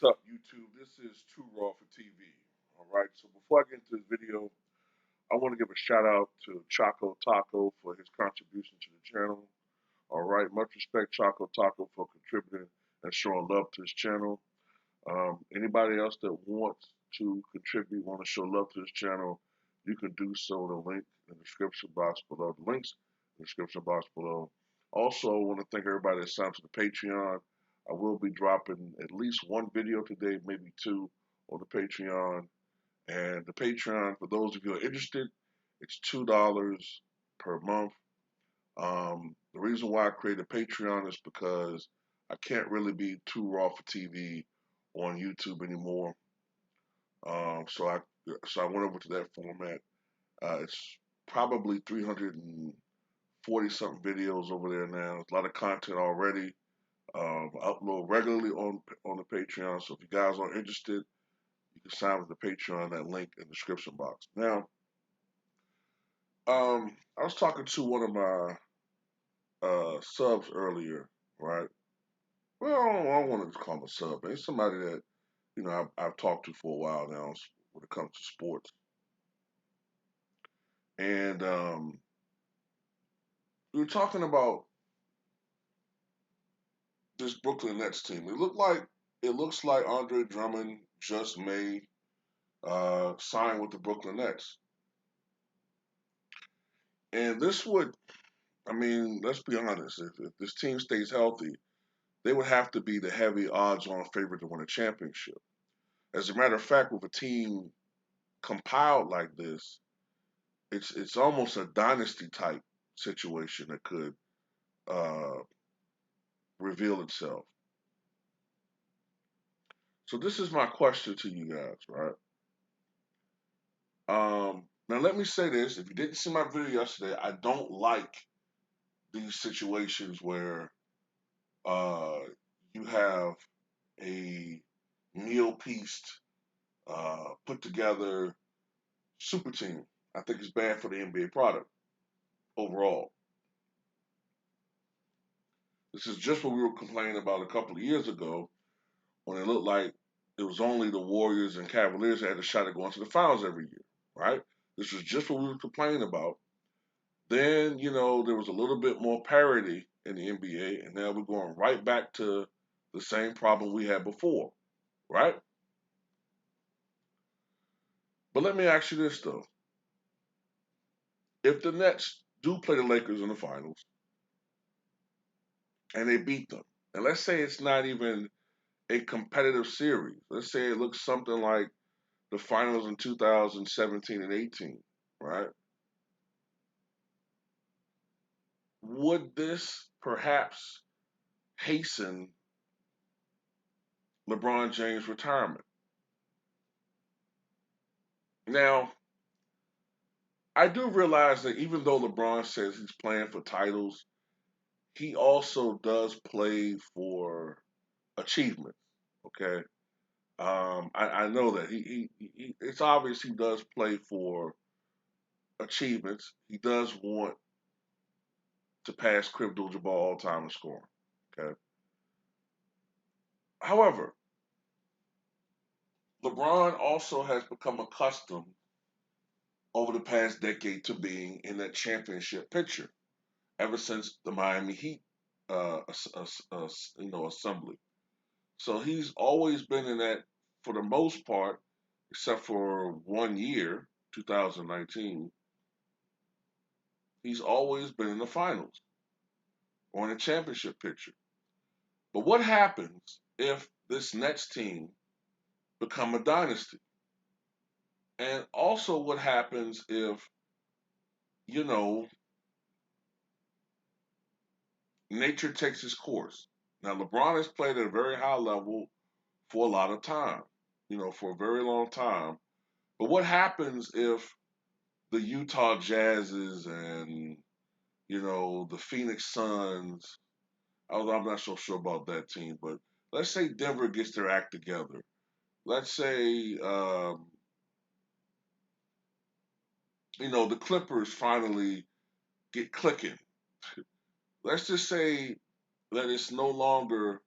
up, YouTube? This is Too Raw for TV. All right. So before I get into this video, I want to give a shout out to Choco Taco for his contribution to the channel. All right. Much respect, Choco Taco, for contributing and showing love to his channel. Anybody else that wants to contribute, want to show love to this channel, you can do so. The link in the description box below. The links in the description box below. Also, I want to thank everybody that signed up to the Patreon. I will be dropping at least one video today, maybe two, on the Patreon. And the Patreon, for those of you who are interested, it's $2 per month. The reason why I created Patreon is because I can't really be too raw for TV on YouTube anymore. Um, so I so I went over to that format. It's probably 340 something videos over there now. A lot of content already. I upload regularly on the Patreon. So if you guys are interested, you can sign up for the Patreon. That link in the description box. Now, I was talking to one of my subs earlier, right? Well, I don't want to call him a sub, but it's somebody that I've talked to for a while now when it comes to sports. And we were talking about this Brooklyn Nets team. It looks like Andre Drummond just made sign with the Brooklyn Nets, and this would, I mean, let's be honest. If this team stays healthy, they would have to be the heavy odds-on favorite to win a championship. As a matter of fact, with a team compiled like this, it's almost a dynasty type situation that could uh, reveal itself. So this is my question to you guys, right? Now let me say this: if you didn't see my video yesterday, I don't like these situations where uh, you have a meal pieced, put together super team. I think it's bad for the NBA product overall. This is just what we were complaining about a couple of years ago when it looked like it was only the Warriors and Cavaliers that had a shot at going to the finals every year, right? This was just what we were complaining about. Then, there was a little bit more parity in the NBA, and now we're going right back to the same problem we had before, right? But let me ask you this, though. If the Nets do play the Lakers in the finals and they beat them, and let's say it's not even a competitive series, let's say it looks something like the finals in 2017 and 18, right? Would this perhaps hasten LeBron James' retirement? Now, I do realize that even though LeBron says he's playing for titles, he also does play for achievement. Okay, I know that it's obvious he does play for achievements. He does want to pass Kareem Abdul-Jabbar all time in scoring. Okay, however, LeBron also has become accustomed over the past decade to being in that championship picture ever since the Miami Heat, assembly. So he's always been in that for the most part, except for 1 year, 2019. He's always been in the finals or in a championship picture. But what happens if this Nets team become a dynasty? And also, what happens if you know nature takes its course? Now, LeBron has played at a very high level for a lot of time, for a very long time. But what happens if the Utah Jazzes and the Phoenix Suns? Although I'm not so sure about that team, but let's say Denver gets their act together. Let's say the Clippers finally get clicking. Let's just say that it's no longer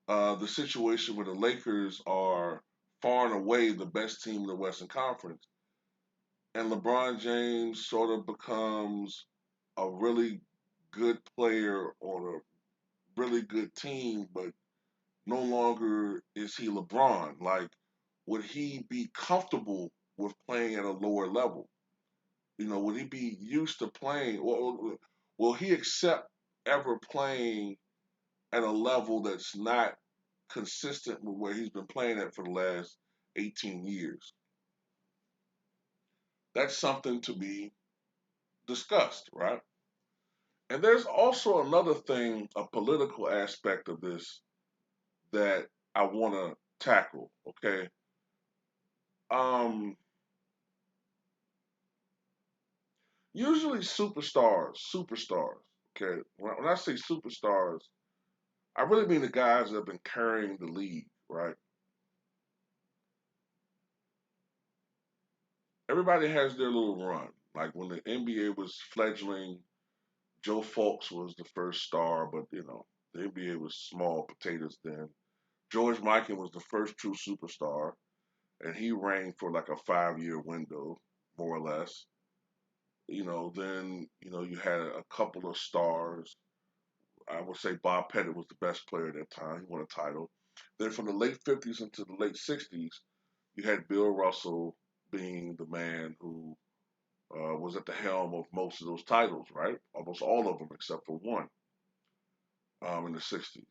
the situation where the Lakers are far and away the best team in the Western Conference, and LeBron James sort of becomes a really good player on a really good team, but no longer is he LeBron. Like, would he be comfortable with playing at a lower level? Would he be used to playing? Or will he accept ever playing at a level that's not consistent with where he's been playing at for the last 18 years? That's something to be discussed, right? And there's also another thing, a political aspect of this that I want to tackle, okay? Um, Usually superstars, okay? When I say superstars, I really mean the guys that have been carrying the league, right? Everybody has their little run. Like when the NBA was fledgling, Joe Fultz was the first star, but the NBA was small potatoes then. George Mikan was the first true superstar, and he reigned for like a 5-year window, more or less. Then you had a couple of stars. I would say Bob Pettit was the best player at that time. He won a title. Then from the late 50s into the late 60s, you had Bill Russell being the man who was at the helm of most of those titles, right? Almost all of them except for one in the 60s.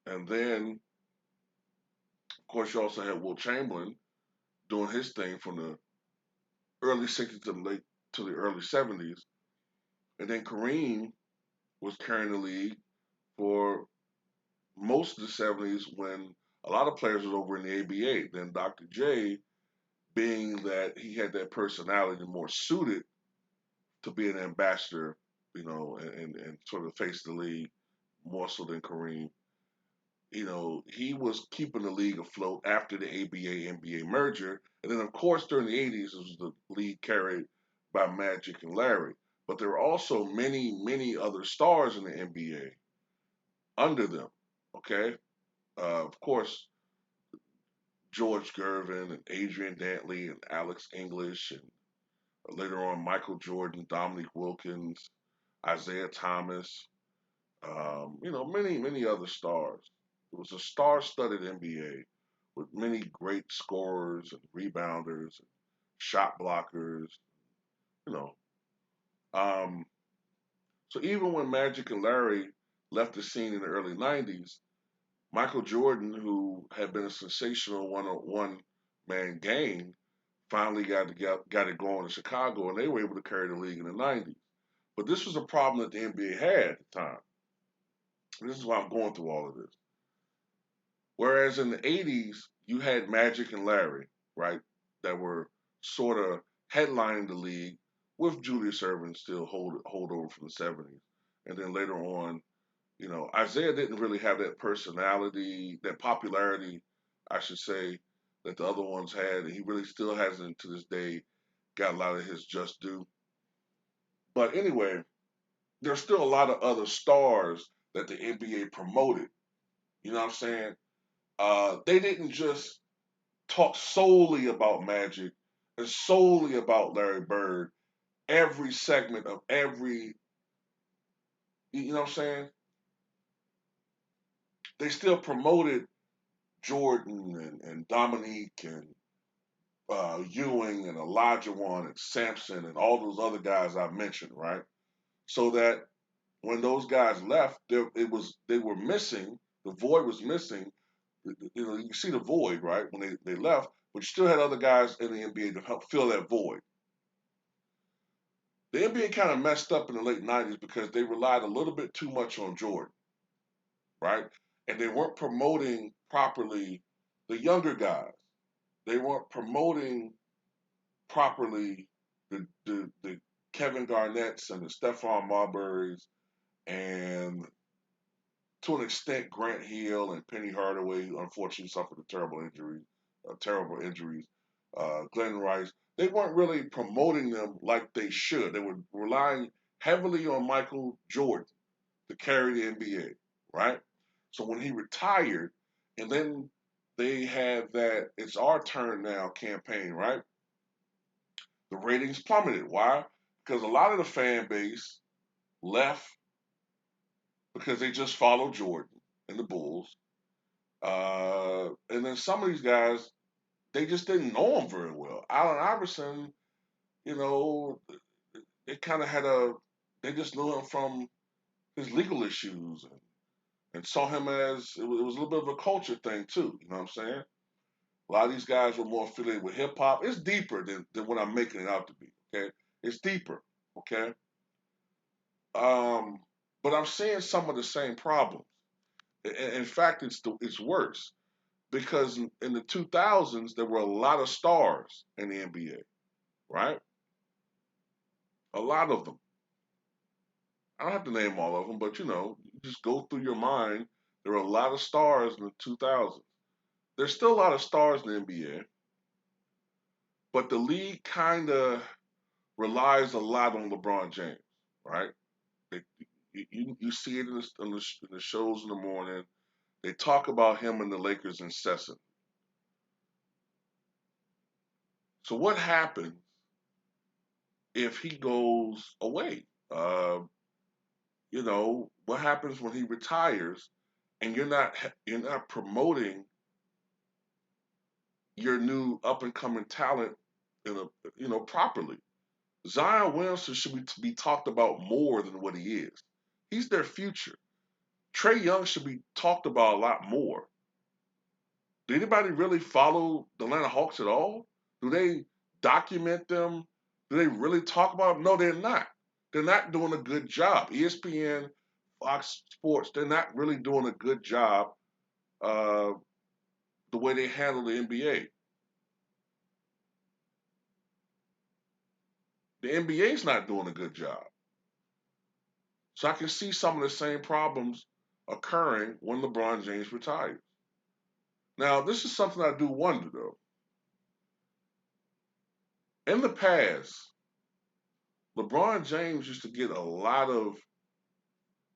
And then, of course, you also had Will Chamberlain doing his thing from the early 60s to the early 70s. And then Kareem was carrying the league for most of the 70s when a lot of players was over in the ABA. Then Dr. J, being that he had that personality more suited to be an ambassador, and sort of face the league more so than Kareem. He was keeping the league afloat after the ABA NBA merger. And then, of course, during the 80s, it was the league carried by Magic and Larry. But there were also many, many other stars in the NBA under them. Okay. Of course, George Gervin and Adrian Dantley and Alex English and later on Michael Jordan, Dominique Wilkins, Isaiah Thomas, many, many other stars. It was a star-studded NBA with many great scorers and rebounders and shot blockers, you know. Um, so even when Magic and Larry left the scene in the early 90s, Michael Jordan, who had been a sensational one-on-one man game, finally got it going in Chicago, and they were able to carry the league in the 90s. But this was a problem that the NBA had at the time. And this is why I'm going through all of this. Whereas in the 80s, you had Magic and Larry, right, that were sort of headlining the league with Julius Erving still hold over from the 70s. And then later on, Isaiah didn't really have that personality, that popularity, I should say, that the other ones had. And he really still hasn't, to this day, got a lot of his just due. But anyway, there's still a lot of other stars that the NBA promoted. You know what I'm saying? They didn't just talk solely about Magic and solely about Larry Bird every segment of every, you know what I'm saying? They still promoted Jordan and Dominique and Ewing and Elijah Wan and Sampson and all those other guys I mentioned, right? So that when those guys left, they were missing. The void was missing. You see the void, right? When they left, but you still had other guys in the NBA to help fill that void. The NBA kind of messed up in the late 90s because they relied a little bit too much on Jordan, right? And they weren't promoting properly the younger guys. They weren't promoting properly the Kevin Garnett's and the Stephon Marbury's and to an extent Grant Hill and Penny Hardaway unfortunately suffered a terrible injuries. Glenn Rice, they weren't really promoting them like they should. They were relying heavily on Michael Jordan to carry the NBA, right? So when he retired, and then they had that "It's Our Turn Now" campaign, right? The ratings plummeted. Why? Because a lot of the fan base left because they just followed Jordan and the Bulls. And then some of these guys, they just didn't know him very well. Allen Iverson, you know, they kind of they just knew him from his legal issues and saw him as, it was a little bit of a culture thing too. You know what I'm saying? A lot of these guys were more affiliated with hip hop. It's deeper than what I'm making it out to be. Okay, it's deeper. Okay, um, but I'm seeing some of the same problems. In fact, it's worse because in the 2000s there were a lot of stars in the NBA, right? A lot of them. I don't have to name all of them, but you just go through your mind. There were a lot of stars in the 2000s. There's still a lot of stars in the NBA, but the league kind of relies a lot on LeBron James, right? They, you see it in the shows in the morning. They talk about him and the Lakers incessant. So what happens if he goes away? What happens when he retires and you're not promoting your new up and coming talent in a properly. Zion Williamson should be talked about more than what he is. He's their future. Trey Young should be talked about a lot more. Do anybody really follow the Atlanta Hawks at all? Do they document them? Do they really talk about them? No, they're not. They're not doing a good job. ESPN, Fox Sports, they're not really doing a good job uh, the way they handle the NBA. The NBA's not doing a good job. So I can see some of the same problems occurring when LeBron James retires. Now, this is something I do wonder though. In the past, LeBron James used to get a lot of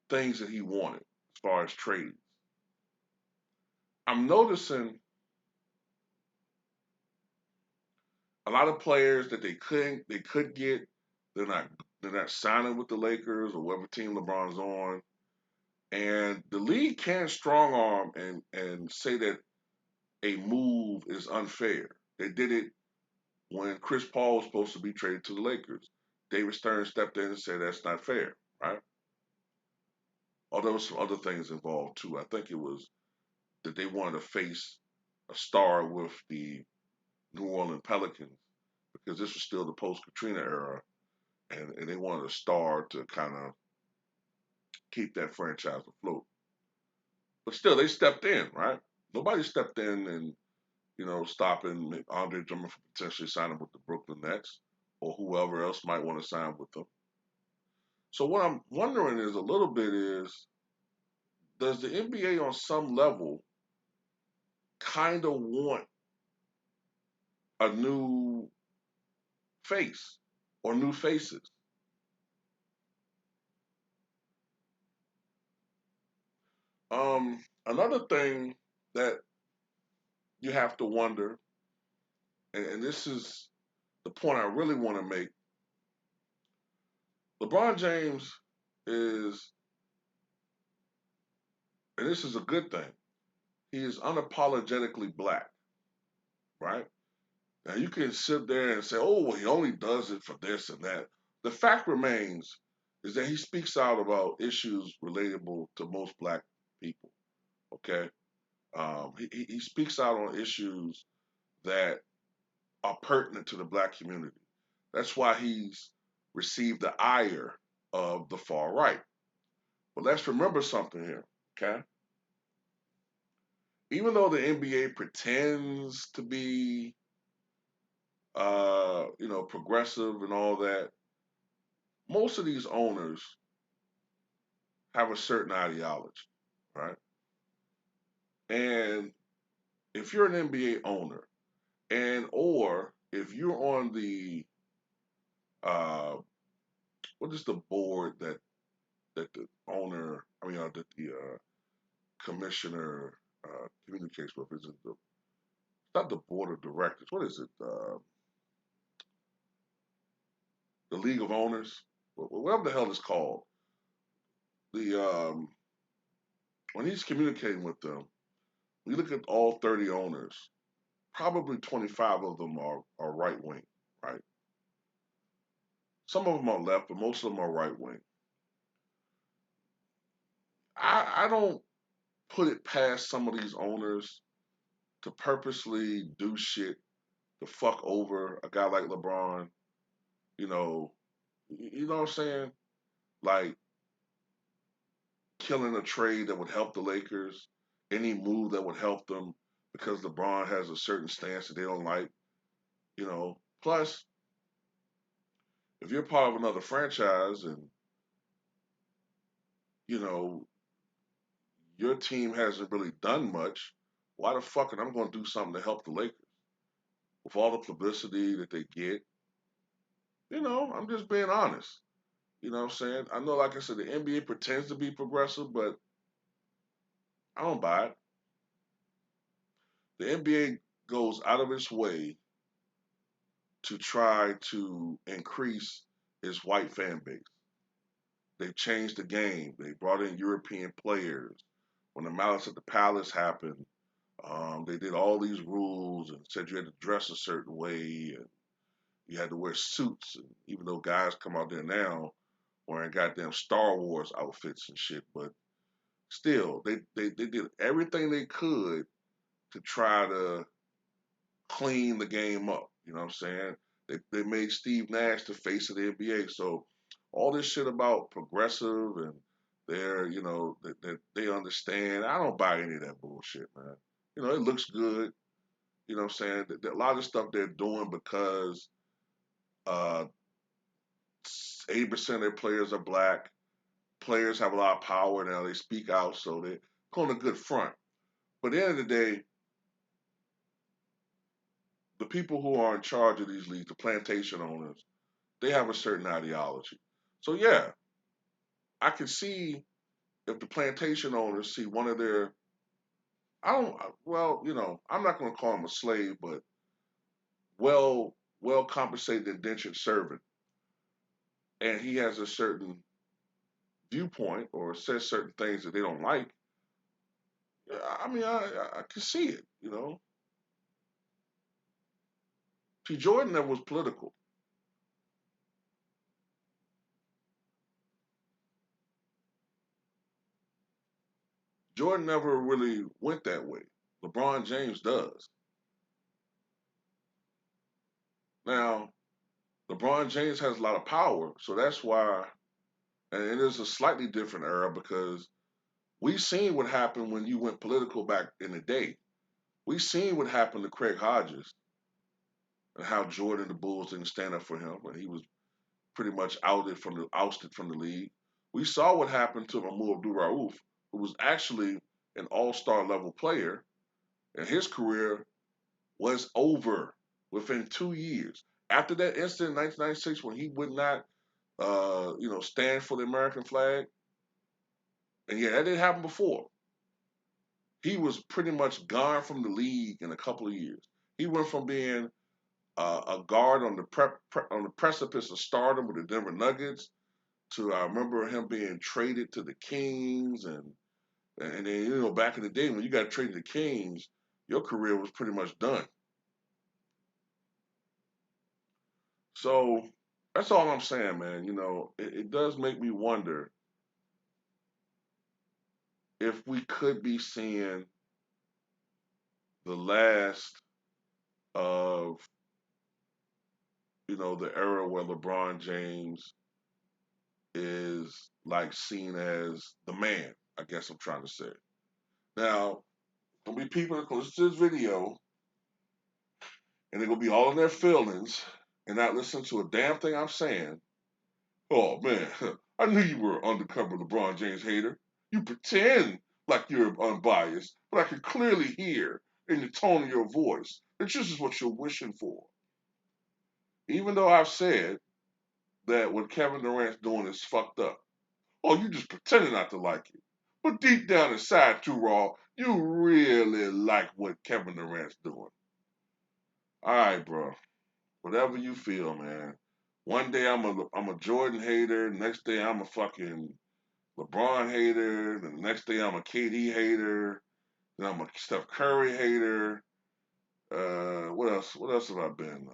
things that he wanted as far as trades. I'm noticing a lot of players that they could get, they're not signing with the Lakers or whatever team LeBron's on. And the league can strong arm and say that a move is unfair. They did it when Chris Paul was supposed to be traded to the Lakers. David Stern stepped in and said that's not fair, right? Although there was some other things involved too. I think it was that they wanted to face a star with the New Orleans Pelicans because this was still the post Katrina era, and they wanted a star to kind of keep that franchise afloat. But still, they stepped in, right? Nobody stepped in and stopping Andre Drummond from potentially signing with the Brooklyn Nets or whoever else might want to sign with them. So what I'm wondering is a little bit is, does the NBA on some level kind of want a new face or new faces? Another thing that you have to wonder, and this is the point I really want to make. LeBron James is, and this is a good thing, he is unapologetically black, right? Now you can sit there and say, "Oh, well, he only does it for this and that." The fact remains is that he speaks out about issues relatable to most black people. Okay, he speaks out on issues that are pertinent to the black community. That's why he's received the ire of the far right. But let's remember something here, okay? Even though the NBA pretends to be, progressive and all that, most of these owners have a certain ideology, right? And if you're an NBA owner, and or if you're on the uh, what is the board that the owner, I mean, that the commissioner communicates with. Is it not the board of directors? What is it? The League of Owners, whatever the hell it's called. The when he's communicating with them, we look at all 30 owners. Probably 25 of them are right wing, right? Some of them are left, but most of them are right wing. I don't put it past some of these owners to purposely do shit to fuck over a guy like LeBron. You know, you know what I'm saying? Like killing a trade that would help the Lakers, any move that would help them because LeBron has a certain stance that they don't like. You know, plus if you're part of another franchise and you know your team hasn't really done much, why the fuck am I going to do something to help the Lakers with all the publicity that they get? You know, I'm just being honest. You know what I'm saying? I know, like I said, the NBA pretends to be progressive, but I don't buy it. The NBA goes out of its way to try to increase its white fan base. They changed the game. They brought in European players. When the Malice at the Palace happened, they did all these rules and said you had to dress a certain way and you had to wear suits. And even though guys come out there now wearing goddamn Star Wars outfits and shit, but still, they did everything they could to try to clean the game up. You know what I'm saying? They made Steve Nash the face of the NBA. So all this shit about progressive and they're, you know, that they understand. I don't buy any of that bullshit, man. You know, it looks good. You know what I'm saying? A lot of stuff they're doing because uh, 80% of their players are black. Players have a lot of power now. They speak out, so they're on a good front. But at the end of the day, the people who are in charge of these leagues, the plantation owners, they have a certain ideology. So yeah, I can see if the plantation owners see one of their, I don't, well, you know, I'm not going to call him a slave, but well, well compensated indentured servant, and he has a certain viewpoint or says certain things that they don't like. Yeah, I mean, I can see it. You know, T. Jordan never was political. Jordan never really went that way. LeBron James does. Now, LeBron James has a lot of power, so that's why, and it is a slightly different era because we seen what happened when you went political back in the day. We seen what happened to Craig Hodges and how Jordan and the Bulls didn't stand up for him, and he was pretty much ousted from the league. We saw what happened to Mahmoud Abdul-Rauf, who was actually an all-star level player, and his career was over within 2 years. After that incident in 1996 when he would not, stand for the American flag, and yeah, that didn't happen before. He was pretty much gone from the league in a couple of years. He went from being a guard on the on the precipice of stardom with the Denver Nuggets to I remember him being traded to the Kings and then back in the day when you got traded to the Kings, your career was pretty much done. So that's all I'm saying, man. You know, it does make me wonder if we could be seeing the last of the era where LeBron James is like seen as the man. I guess I'm trying to say. Now, there'll be people that listen to this video and they're gonna be all in their feelings and not listen to a damn thing I'm saying. Oh man, I knew you were an undercover LeBron James hater. You pretend like you're unbiased, but I can clearly hear in the tone of your voice that this is what you're wishing for. Even though I've said that what Kevin Durant's doing is fucked up. Oh, you just pretending not to like it. But deep down inside, Too Raw, you really like what Kevin Durant's doing. All right, bro. Whatever you feel, man. One day I'm a Jordan hater. Next day I'm a fucking LeBron hater. The next day I'm a KD hater. Then I'm a Steph Curry hater. What else? What else have I been?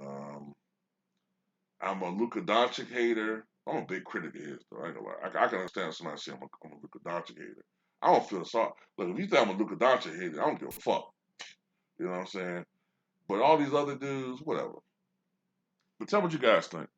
I'm a Luka Doncic hater. I'm a big critic of his, though. I ain't gonna lie. I can understand somebody saying I'm a Luka Doncic hater. I don't feel sorry. Look, if you think I'm a Luka Doncic hater, I don't give a fuck. You know what I'm saying? But all these other dudes, whatever. But tell me what you guys think.